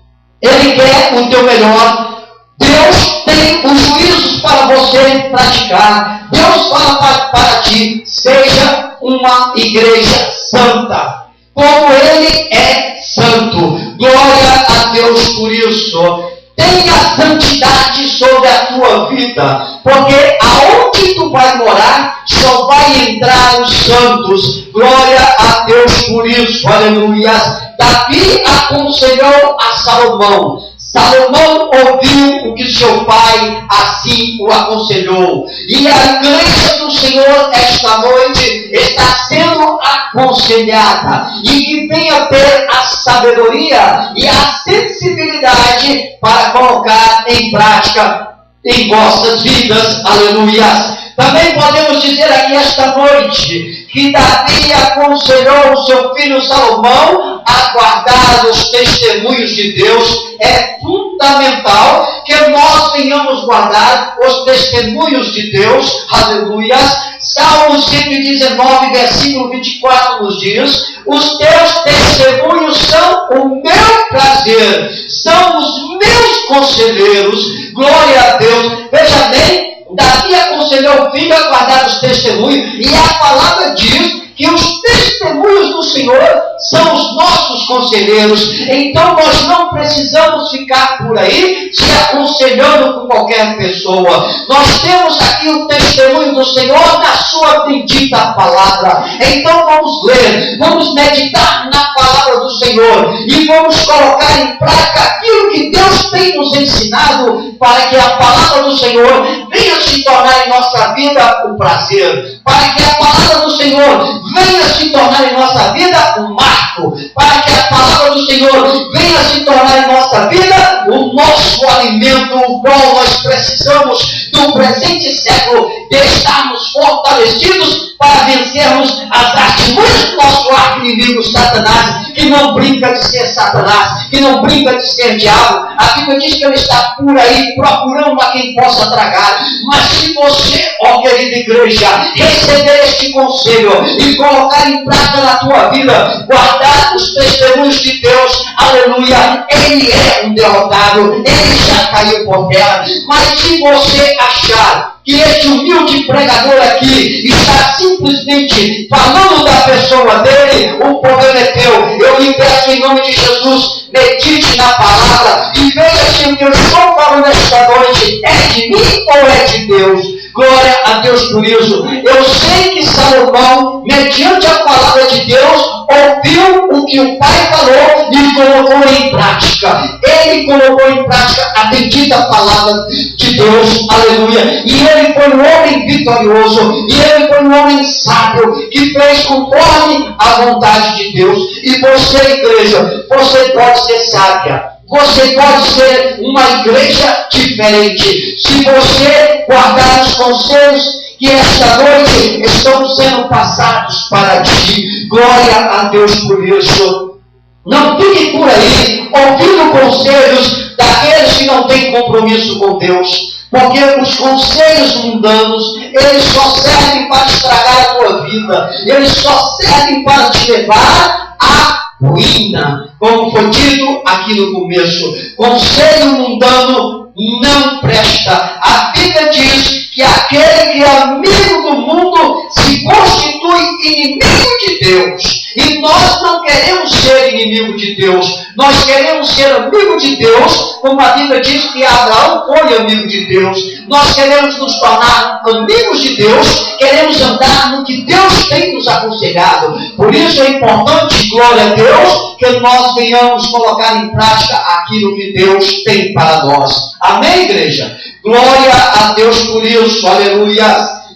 ele quer o teu melhor. Deus tem os juízos para você praticar. Deus fala para ti, seja uma igreja santa, como ele é santo. Glória a Deus por isso. Tenha santidade sobre a tua vida, porque aonde tu vai morar, só vai entrar os santos. Glória a Deus por isso, aleluia. Davi aconselhou a Salomão. Salomão ouviu o que seu pai assim o aconselhou. E a igreja do Senhor esta noite está sendo aconselhada. E que venha ter a sabedoria e a sensibilidade para colocar em prática em vossas vidas. Aleluia. Também podemos dizer aqui esta noite que Davi aconselhou o seu filho Salomão a guardar os testemunhos de Deus. É fundamental que nós venhamos guardar os testemunhos de Deus. Aleluia. Salmo 119, versículo 24 nos diz: os teus testemunhos são o meu prazer, são os meus conselheiros. Glória a Deus. Veja bem, Davi aconselhou o filho a guardar os testemunhos, e a palavra diz que os testemunhos do Senhor são os nossos conselheiros. Então nós não precisamos ficar por aí se aconselhando com qualquer pessoa. Nós temos aqui o testemunho do Senhor na sua bendita palavra. Então vamos ler, vamos meditar na palavra do Senhor e vamos colocar em prática aquilo que Deus tem nos ensinado, para que a palavra do Senhor venha se tornar em nossa vida um prazer, para que a palavra do Senhor venha se tornar em nossa vida um marco, para que a palavra do Senhor venha se tornar em nossa vida o nosso alimento, o qual nós precisamos no presente século, de estarmos fortalecidos para vencermos as artimanhas do nosso arqui-inimigo Satanás, que não brinca de ser Satanás, que não brinca de ser diabo. A Bíblia diz que ele está por aí procurando a quem possa tragar. Mas se você, ó querida igreja, receber este conselho e colocar em prática na tua vida, guardar os testemunhos de Deus, aleluia, ele é um derrotado, ele já caiu por terra. Mas se você achar que este humilde pregador aqui está simplesmente falando da pessoa dele, o problema é teu. Eu lhe peço em nome de Jesus, medite na palavra e veja se o que eu estou falando esta noite é de mim ou é de Deus. Glória a Deus por isso. Eu sei que Salomão, mediante a palavra de Deus, ouviu o que o pai falou e colocou em prática. Ele colocou em prática a bendita palavra de Deus. Aleluia. E ele foi um homem vitorioso. E ele foi um homem sábio, que fez conforme a vontade de Deus. E você, igreja, você pode ser sábia. Você pode ser uma igreja diferente. Se você guardar os conselhos que esta noite estão sendo passados para ti. Glória a Deus por isso. Não fique por aí ouvindo conselhos daqueles que não têm compromisso com Deus. Porque os conselhos mundanos, eles só servem para estragar a tua vida. Eles só servem para te levar a ruína. Como foi dito aqui no começo, conselho mundano não presta. A Bíblia diz que aquele que é amigo do mundo se constitui inimigo de Deus. E nós não queremos ser inimigo de Deus. Nós queremos ser amigo de Deus, como a Bíblia diz que Abraão foi amigo de Deus. Nós queremos nos tornar amigos de Deus. Queremos andar no que Deus tem nos aconselhado. Por isso é importante, glória a Deus, que nós venhamos colocar em prática aquilo que Deus tem para nós. Amém, igreja? Glória a Deus por isso. Aleluia.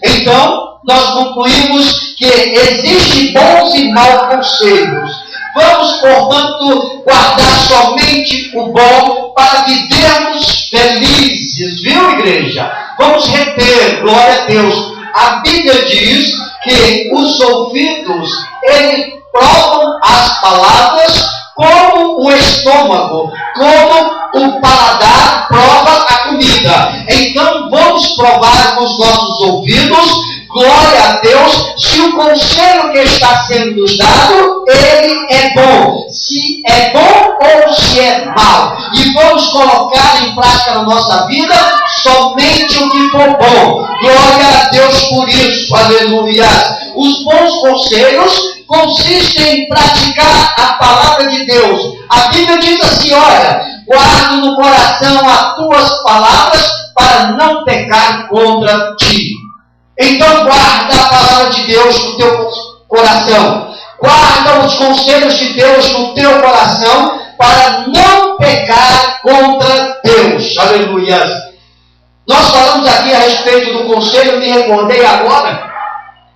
Então, nós concluímos que existem bons e maus conselhos. Vamos, portanto, guardar somente o bom para vivermos felizes. Viu, igreja? Vamos reter, glória a Deus. A Bíblia diz que os ouvidos, eles provam as palavras como o estômago, como o paladar prova a comida. Então vamos provar com os nossos ouvidos, glória a Deus, se o conselho que está sendo nos dado, ele é bom. Se é bom ou se é mau. E vamos colocar em prática na nossa vida somente o que for bom. Glória a Deus por isso. Aleluia. Os bons conselhos consistem em praticar a palavra de Deus. A Bíblia diz assim, olha, guarda no coração as tuas palavras para não pecar contra ti. Então guarda a palavra de Deus no teu coração. Guarda os conselhos de Deus no teu coração para não pecar contra Deus. Aleluia. Nós falamos aqui a respeito do conselho, eu me recordei agora.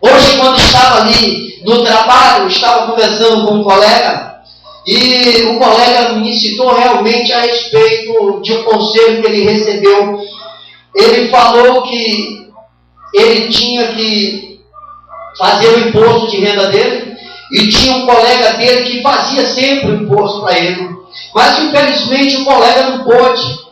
Hoje, quando estava ali no trabalho, estava conversando com um colega, e o colega me citou realmente a respeito de um conselho que ele recebeu. Ele falou que ele tinha que fazer o imposto de renda dele, e tinha um colega dele que fazia sempre o imposto para ele. Mas, infelizmente, o colega não pôde.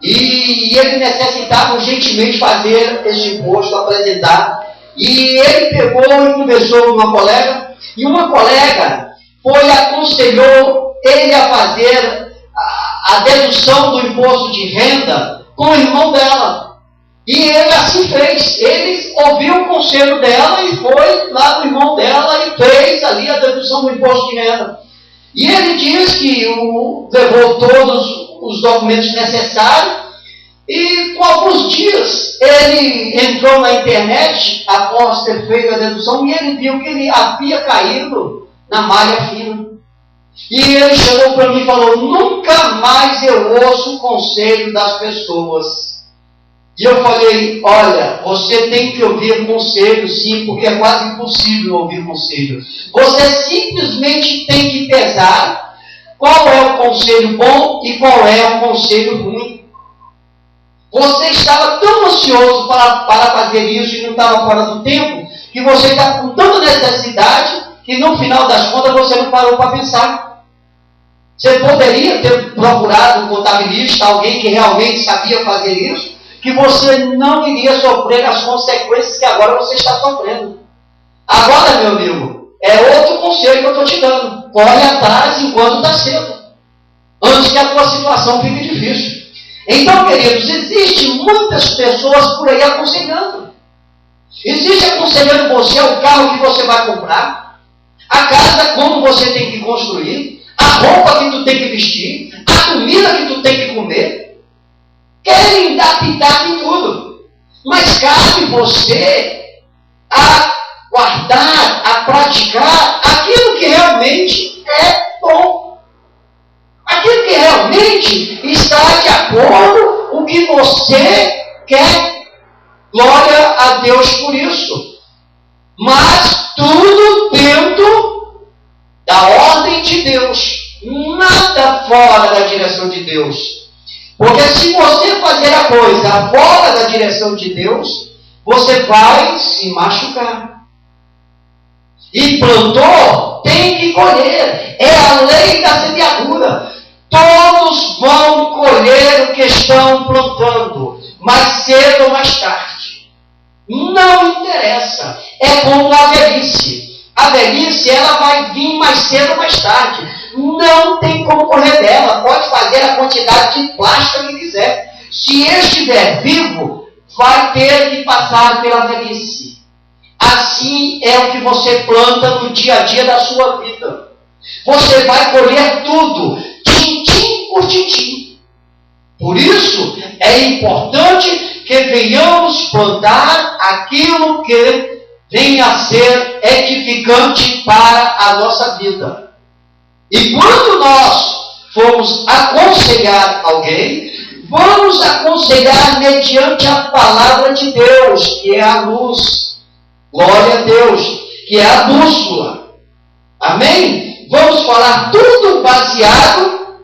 E ele necessitava urgentemente fazer esse imposto, apresentar. E ele pegou e conversou com uma colega, e uma colega aconselhou ele a fazer a dedução do imposto de renda com o irmão dela. E ele assim fez. Ele ouviu o conselho dela e foi lá no irmão dela e fez ali a dedução do imposto de renda. E ele diz que levou todos os documentos necessários. E com alguns dias ele entrou na internet após ter feito a dedução e ele viu que ele havia caído na malha fina. E ele chegou para mim e falou: nunca mais eu ouço o conselho das pessoas. E eu falei: olha, você tem que ouvir conselho sim, porque é quase impossível ouvir conselho. Você simplesmente tem que pesar qual é o conselho bom e qual é o conselho ruim. Você estava tão ansioso para fazer isso e não estava fora do tempo, que você está com tanta necessidade que no final das contas você não parou para pensar. Você poderia ter procurado um contabilista, alguém que realmente sabia fazer isso, que você não iria sofrer as consequências que agora você está sofrendo. Agora, meu amigo, é outro conselho que eu estou te dando. Corre atrás enquanto está cedo, antes que a tua situação fique difícil. Então, queridos, existem muitas pessoas por aí aconselhando. Existe aconselhando você o carro que você vai comprar, a casa como você tem que construir, a roupa que tu tem que vestir, a comida que tu tem que comer. Querem dar pitaco em tudo. Mas cabe você a guardar, a praticar aquilo que realmente é bom. Aquilo que realmente está de acordo com o que você quer. Glória a Deus por isso. Mas tudo dentro da ordem de Deus. Nada fora da direção de Deus. Porque se você fazer a coisa fora da direção de Deus, você vai se machucar. E plantou, tem que colher. É a lei da semeadura. Todos vão colher o que estão plantando, mais cedo ou mais tarde. Não interessa. É como a velhice. A velhice, ela vai vir mais cedo ou mais tarde. Não tem como correr dela. Pode fazer a quantidade de plástico que quiser. Se estiver vivo, vai ter que passar pela velhice. Assim é o que você planta no dia a dia da sua vida. Você vai colher tudo, tintim por tintim. Por isso, é importante que venhamos plantar aquilo que venha a ser edificante para a nossa vida. E quando nós formos aconselhar alguém, vamos aconselhar mediante a palavra de Deus, que é a luz. Glória a Deus, que é a bússola. Amém? Vamos falar tudo baseado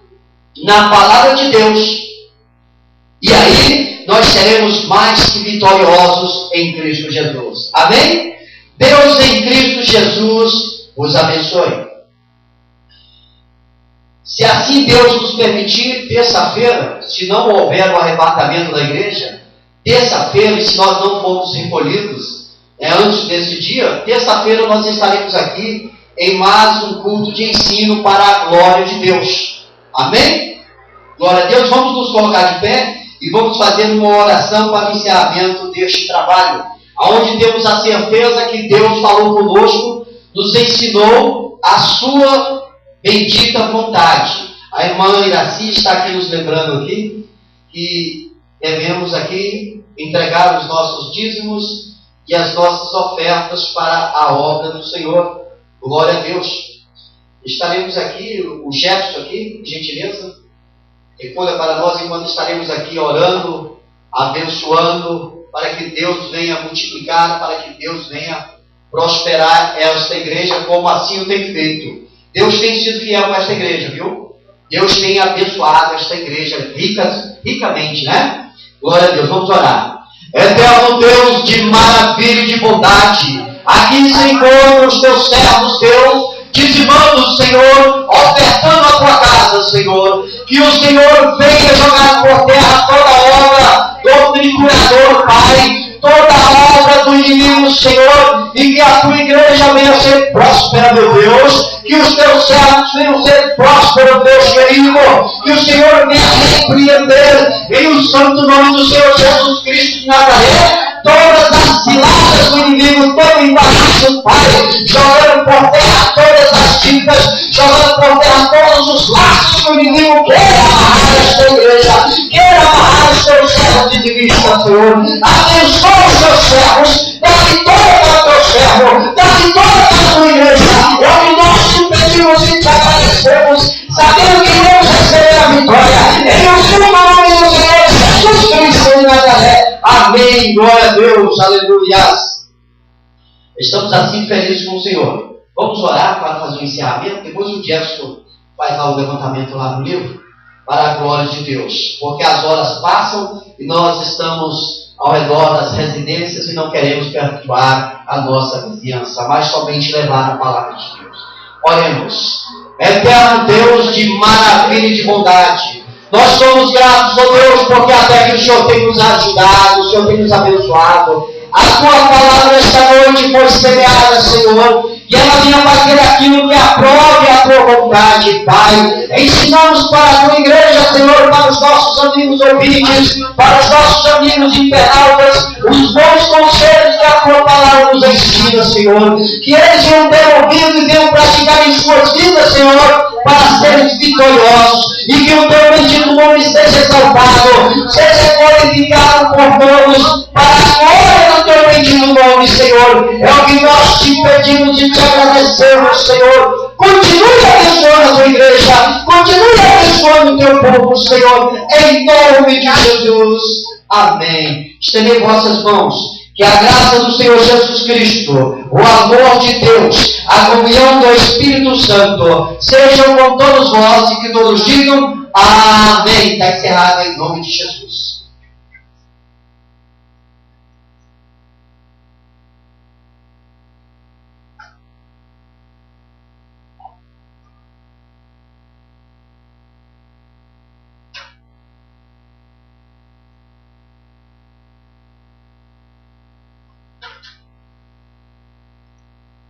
na palavra de Deus. E aí, nós seremos mais que vitoriosos em Cristo Jesus. Amém? Deus em Cristo Jesus os abençoe. Se assim Deus nos permitir, terça-feira, se não houver o arrebatamento da igreja, terça-feira, e se nós não formos recolhidos antes desse dia, terça-feira nós estaremos aqui em mais um culto de ensino para a glória de Deus. Amém? Glória a Deus. Vamos nos colocar de pé e vamos fazer uma oração para o encerramento deste trabalho, onde temos a certeza que Deus falou conosco, nos ensinou a sua bendita vontade. A irmã Iraci está aqui nos lembrando aqui que devemos aqui entregar os nossos dízimos e as nossas ofertas para a obra do Senhor. Glória a Deus. Estaremos aqui, o Jefferson aqui, por gentileza, recolha para nós enquanto estaremos aqui orando, abençoando, para que Deus venha multiplicar, para que Deus venha prosperar esta igreja, como assim o tem feito. Deus tem sido fiel com esta igreja, viu? Deus tem abençoado esta igreja ricamente, né? Glória a Deus, vamos orar. Eterno Deus de maravilha e de bondade, aqui se encontram os teus servos, Deus, dizimando, Senhor, ofertando a tua casa, Senhor. Que o Senhor venha jogar por terra toda a obra do triturador, Pai, toda a obra do inimigo, Senhor, e que a tua igreja venha ser próspera, meu Deus. Que os teus servos venham ser prósperos, Deus querido. Que o Senhor venha repreender em o santo nome do Senhor Jesus Cristo de Nazaré todas as ciladas do inimigo, todo embaraço, Pai, jogando por terra todas as dívidas, jogando por terra todos os laços que o inimigo quer amarrar esta igreja, quer amarrar os seus servos de vista, Senhor. Abençoa os seus servos, dá vitória ao teu servo, dá vitória à tua igreja. É o que nós te pedimos e te agradecemos, sabendo que vamos receber a vitória. Em o nome do Senhor Jesus Cristo de Nazaré. Amém. Glória a Deus. Aleluia. Estamos assim felizes com o Senhor. Vamos orar para fazer o encerramento. Depois o Jefferson faz lá o levantamento lá no livro, para a glória de Deus. Porque as horas passam e nós estamos ao redor das residências e não queremos perturbar a nossa vizinhança, mas somente levar a palavra de Deus. Oremos. Eterno Deus de maravilha e de bondade, nós somos gratos, ó Deus, porque até que o Senhor tem nos ajudado, o Senhor tem nos abençoado. A tua palavra esta noite foi semeada, Senhor, e ela venha fazer aquilo que aprove a tua vontade, Pai. Ensinamos para a tua igreja, Senhor, para os nossos amigos ouvintes, para os nossos amigos internautas, os bons conselhos que a tua palavra nos ensina, Senhor. Que eles venham ter ouvido e venham praticar em suas vidas, Senhor, para serem vitoriosos. E que o teu bendito nome seja exaltado, seja glorificado por todos, para a nome, Senhor. É o que nós te pedimos e te agradecemos, Senhor. Continue abençoando a tua igreja. Continue abençoando o teu povo, Senhor. Em nome de Jesus. Amém. Estendei vossas mãos. Que a graça do Senhor Jesus Cristo, o amor de Deus, a comunhão do Espírito Santo, sejam com todos vós e que todos digam amém. Está encerrado em nome de Jesus.